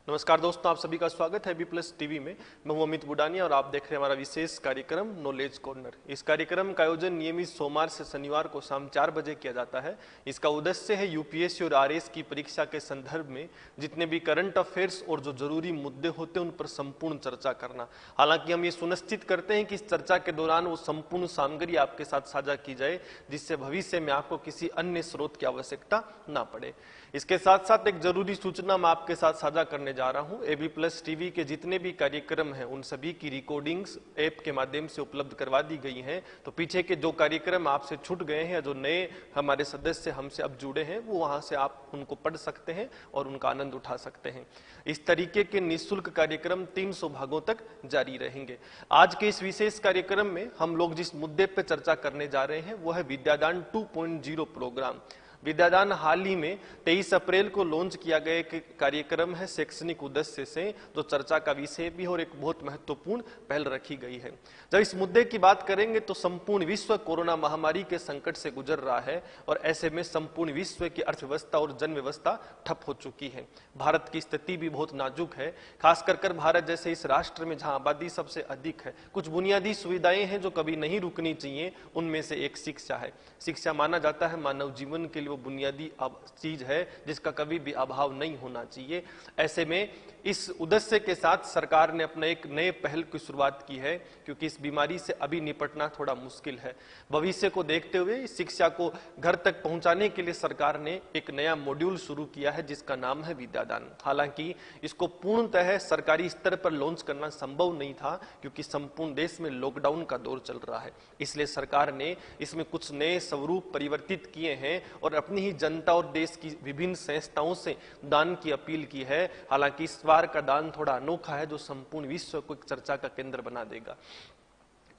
नमस्कार दोस्तों, आप सभी का स्वागत है बी प्लस टीवी में। मैं हूं अमित बुडानिया और आप देख रहे हैं हमारा विशेष कार्यक्रम नॉलेज कॉर्नर। इस कार्यक्रम का आयोजन नियमित सोमवार से शनिवार को शाम 4 बजे किया जाता है। इसका उद्देश्य है यूपीएससी और आरएस की परीक्षा के संदर्भ में जितने भी करंट अफेयर्स और जो जरूरी मुद्दे होते हैं उन पर संपूर्ण चर्चा करना। हालांकि हम ये सुनिश्चित करते हैं कि इस चर्चा के दौरान वो संपूर्ण सामग्री आपके साथ साझा की जाए, जिससे भविष्य में आपको किसी अन्य स्रोत की आवश्यकता ना पड़े। इसके साथ साथ एक जरूरी सूचना मैं आपके साथ साझा करने जा रहा हूं। एबी प्लस टीवी के जितने भी कार्यक्रम हैं उन सभी की रिकॉर्डिंग्स ऐप के माध्यम से उपलब्ध करवा दी गई हैं। तो पीछे के जो कार्यक्रम आपसे छूट गए हैं, जो नए हमारे सदस्य हमसे अब जुड़े हैं, वो वहां से आप उनको पढ़ सकते हैं और उनका आनंद उठा सकते हैं। इस तरीके के निःशुल्क कार्यक्रम 300 भागों तक जारी रहेंगे। आज के इस विशेष कार्यक्रम में हम लोग जिस मुद्दे पर चर्चा करने जा रहे हैं वो है विद्यादान 2.0 प्रोग्राम। विद्यादान हाल ही में 23 अप्रैल को लॉन्च किया गया एक कार्यक्रम है शैक्षणिक उद्देश्य से, जो चर्चा का विषय भी और एक बहुत महत्वपूर्ण पहल रखी गई है। जब इस मुद्दे की बात करेंगे तो संपूर्ण विश्व कोरोना महामारी के संकट से गुजर रहा है और ऐसे में संपूर्ण विश्व की अर्थव्यवस्था और जन व्यवस्था ठप हो चुकी है। भारत की स्थिति भी बहुत नाजुक है, खास कर भारत जैसे इस राष्ट्र में जहां आबादी सबसे अधिक है। कुछ बुनियादी सुविधाएं हैं जो कभी नहीं रुकनी चाहिए, उनमें से एक शिक्षा है। शिक्षा माना जाता है मानव जीवन के लिए वो बुनियादी चीज है जिसका कभी भी अभाव नहीं होना चाहिए। ऐसे में इस उद्देश्य के साथ सरकार ने अपना एक नए पहल की शुरुआत की है, क्योंकि इस बीमारी से अभी निपटना थोड़ा मुश्किल है। भविष्य को देखते हुए इस शिक्षा को घर तक पहुंचाने के लिए सरकार ने एक नया मॉड्यूल शुरू किया है जिसका नाम है विद्यादान। हालांकि इसको पूर्णतः सरकारी स्तर पर लॉन्च करना संभव नहीं था, क्योंकि संपूर्ण देश में लॉकडाउन का दौर चल रहा है। इसलिए सरकार ने इसमें कुछ नए स्वरूप परिवर्तित किए हैं और अपनी ही जनता और देश की विभिन्न संस्थाओं से दान की अपील की है। हालांकि इस बार का दान थोड़ा अनोखा है, जो संपूर्ण विश्व को एक चर्चा का केंद्र बना देगा।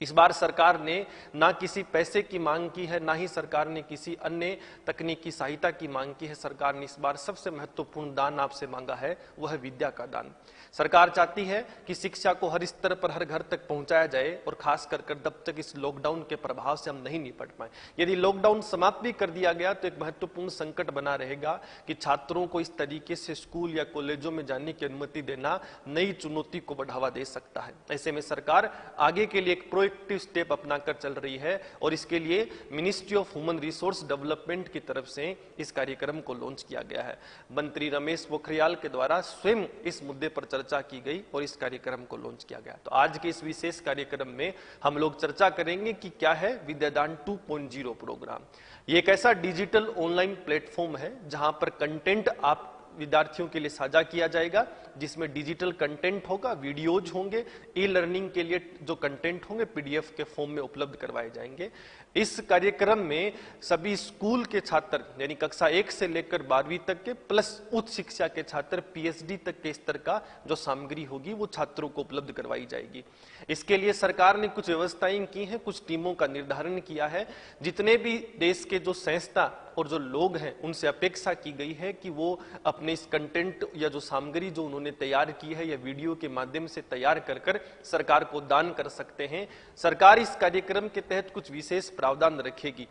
इस बार सरकार ने ना किसी पैसे की मांग की है, ना ही सरकार ने किसी अन्य तकनीकी सहायता की मांग की है। सरकार ने इस बार सबसे महत्वपूर्ण दान आपसे मांगा है, वह है विद्या का दान। सरकार चाहती है कि शिक्षा को हर स्तर पर हर घर तक पहुंचाया जाए, और खास कर जब तक इस लॉकडाउन के प्रभाव से हम नहीं निपट पाए। यदि लॉकडाउन समाप्त भी कर दिया गया तो एक महत्वपूर्ण संकट बना रहेगा कि छात्रों को इस तरीके से स्कूल या कॉलेजों में जाने की अनुमति देना नई चुनौती को बढ़ावा दे सकता है। ऐसे में सरकार आगे के लिए एक प्रोएक्टिव स्टेप अपनाकर चल रही है और इसके लिए ministry of human resource development की तरफ से इस कार्यक्रम को लॉन्च किया गया है। मंत्री रमेश पोखरियाल के द्वारा स्वयं इस मुद्दे पर चर्चा की गई और इस कार्यक्रम को लॉन्च किया गया। तो आज के इस विशेष कार्यक्रम में हम लोग चर्चा करेंगे कि क्या है विद्यादान 2.0 प्रोग्राम। ये एक ऐसा डिजिटल ऑनलाइन प्लेटफॉर्म है जहां पर कंटेंट आप विद्यार्थियों के लिए साझा किया जाएगा, जिसमें डिजिटल कंटेंट होगा, वीडियोज होंगे, ई लर्निंग के लिए जो कंटेंट होंगे पीडीएफ के फॉर्म में उपलब्ध करवाए जाएंगे। इस कार्यक्रम में सभी स्कूल के छात्र यानी कक्षा 1 से लेकर 12वीं तक के प्लस उच्च शिक्षा के छात्र पीएचडी तक के स्तर का जो सामग्री होगी वो छात्रों को उपलब्ध करवाई जाएगी। इसके लिए सरकार ने कुछ व्यवस्थाएं की हैं, कुछ टीमों का निर्धारण किया है। जितने भी देश के जो संस्था और जो लोग हैं उनसे अपेक्षा की गई है कि वो अपने इस कंटेंट या जो सामग्री जो उन्होंने तैयार की है या वीडियो के माध्यम से तैयार कर सरकार को दान कर सकते हैं। सरकार इस कार्यक्रम के तहत कुछ विशेष प्रावधान रखेगी।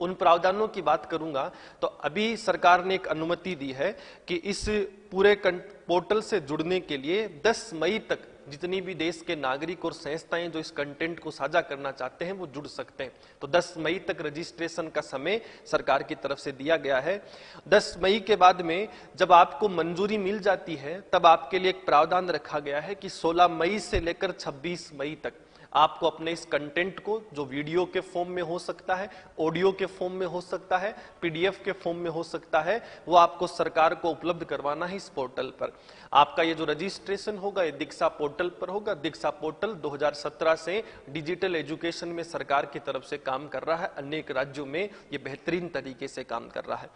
उन प्रावधानों की बात करूंगा तो अभी सरकार ने एक अनुमति दी है कि इस पूरे पोर्टल से जुड़ने के लिए 10 मई तक जितनी भी देश के नागरिक और संस्थाएं जो इस कंटेंट को साझा करना चाहते हैं वो जुड़ सकते हैं। तो 10 मई तक रजिस्ट्रेशन का समय सरकार की तरफ से दिया गया है। 10 मई के बाद में जब आपको मंजूरी मिल जाती है तब आपके लिए एक प्रावधान रखा गया है कि 16 मई से लेकर 26 मई तक आपको अपने इस कंटेंट को, जो वीडियो के फॉर्म में हो सकता है, ऑडियो के फॉर्म में हो सकता है, पीडीएफ के फॉर्म में हो सकता है, वो आपको सरकार को उपलब्ध करवाना है इस पोर्टल पर। आपका ये जो रजिस्ट्रेशन होगा ये दीक्षा पोर्टल पर होगा। दीक्षा पोर्टल 2017 से डिजिटल एजुकेशन में सरकार की तरफ से काम कर रहा है। अनेक राज्यों में ये बेहतरीन तरीके से काम कर रहा है।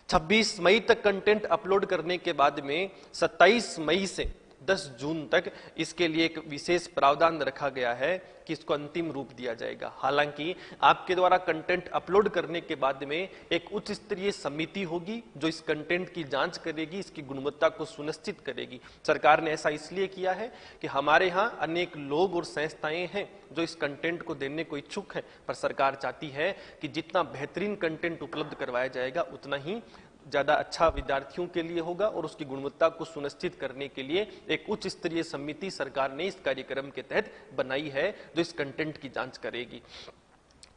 26 मई तक कंटेंट अपलोड करने के बाद में 27 मई से 10 जून तक इसके लिए एक विशेष प्रावधान रखा गया है कि इसको अंतिम रूप दिया जाएगा। हालांकि आपके द्वारा कंटेंट अपलोड करने के बाद में एक उच्च स्तरीय समिति होगी जो इस कंटेंट की जांच करेगी, इसकी गुणवत्ता को सुनिश्चित करेगी। सरकार ने ऐसा इसलिए किया है कि हमारे यहाँ अनेक लोग और संस्थाएं हैं जो इस कंटेंट को देने को इच्छुक हैं, पर सरकार चाहती है कि जितना बेहतरीन कंटेंट उपलब्ध करवाया जाएगा उतना ही ज्यादा अच्छा विद्यार्थियों के लिए होगा और उसकी गुणवत्ता को सुनिश्चित करने के लिए एक उच्च स्तरीय समिति सरकार ने इस कार्यक्रम के तहत बनाई है जो इस कंटेंट की जांच करेगी।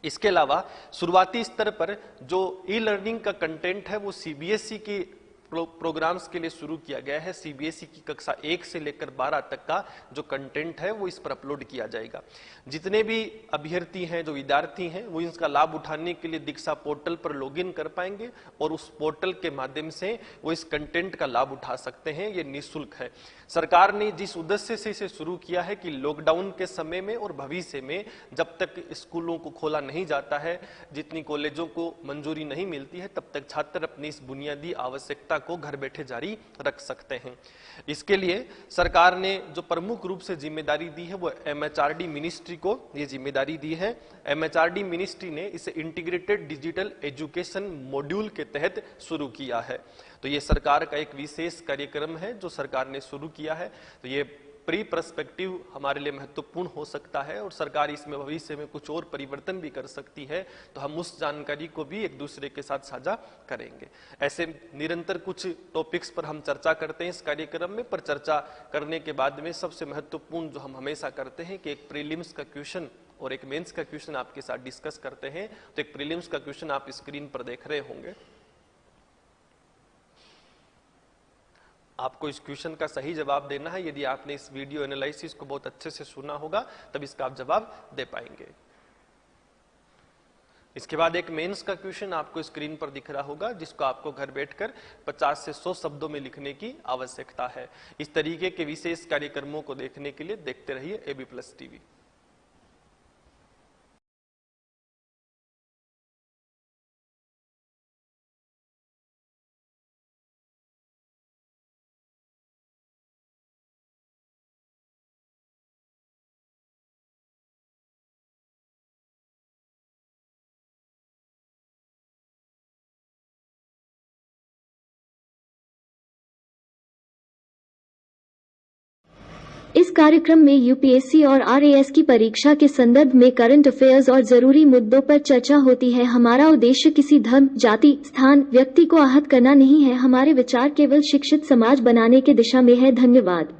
इसके अलावा शुरुआती स्तर पर जो ई लर्निंग का कंटेंट है वो सीबीएसई की प्रोग्राम्स के लिए शुरू किया गया है। सीबीएसई की कक्षा 1 से लेकर 12 तक का जो कंटेंट है वो इस पर अपलोड किया जाएगा। जितने भी अभ्यर्थी हैं, जो विद्यार्थी हैं, वो इसका लाभ उठाने के लिए दीक्षा पोर्टल पर लॉगिन कर पाएंगे और उस पोर्टल के माध्यम से वो इस कंटेंट का लाभ उठा सकते हैं। ये निःशुल्क है। सरकार ने जिस उद्देश्य से इसे शुरू किया है कि लॉकडाउन के समय में और भविष्य में जब तक स्कूलों को खोला नहीं जाता है, जितनी कॉलेजों को मंजूरी नहीं मिलती है, तब तक छात्र अपनी इस बुनियादी आवश्यकता को घर बैठे जारी रख सकते हैं। इसके लिए सरकार ने जो प्रमुख रूप से जिम्मेदारी दी है वो एमएचआरडी मिनिस्ट्री को ये जिम्मेदारी दी है। एमएचआरडी मिनिस्ट्री ने इसे इंटीग्रेटेड डिजिटल एजुकेशन मॉड्यूल के तहत शुरू किया है। तो ये सरकार का एक विशेष कार्यक्रम है जो सरकार ने शुरू किया है। तो ये प्री पर्सपेक्टिव हमारे लिए महत्वपूर्ण हो सकता है और सरकार इसमें भविष्य में कुछ और परिवर्तन भी कर सकती है, तो हम उस जानकारी को भी एक दूसरे के साथ साझा करेंगे। ऐसे निरंतर कुछ टॉपिक्स पर हम चर्चा करते हैं इस कार्यक्रम में, पर चर्चा करने के बाद में सबसे महत्वपूर्ण जो हम हमेशा करते हैं कि एक प्रीलिम्स का क्वेश्चन और एक मेंस का क्वेश्चन आपके साथ डिस्कस करते हैं। तो एक प्रीलिम्स का क्वेश्चन आप स्क्रीन पर देख रहे होंगे। आपको इस क्वेश्चन का सही जवाब देना है। यदि आपने इस वीडियो एनालिसिस को बहुत अच्छे से सुना होगा तब इसका आप जवाब दे पाएंगे। इसके बाद एक मेंस का क्वेश्चन आपको स्क्रीन पर दिख रहा होगा जिसको आपको घर बैठकर 50 से 100 शब्दों में लिखने की आवश्यकता है। इस तरीके के विशेष कार्यक्रमों को देखने के लिए देखते रहिए AB+ टीवी। इस कार्यक्रम में यूपीएससी और आरएएस की परीक्षा के संदर्भ में करंट अफेयर्स और जरूरी मुद्दों पर चर्चा होती है। हमारा उद्देश्य किसी धर्म, जाति, स्थान, व्यक्ति को आहत करना नहीं है। हमारे विचार केवल शिक्षित समाज बनाने के दिशा में है। धन्यवाद।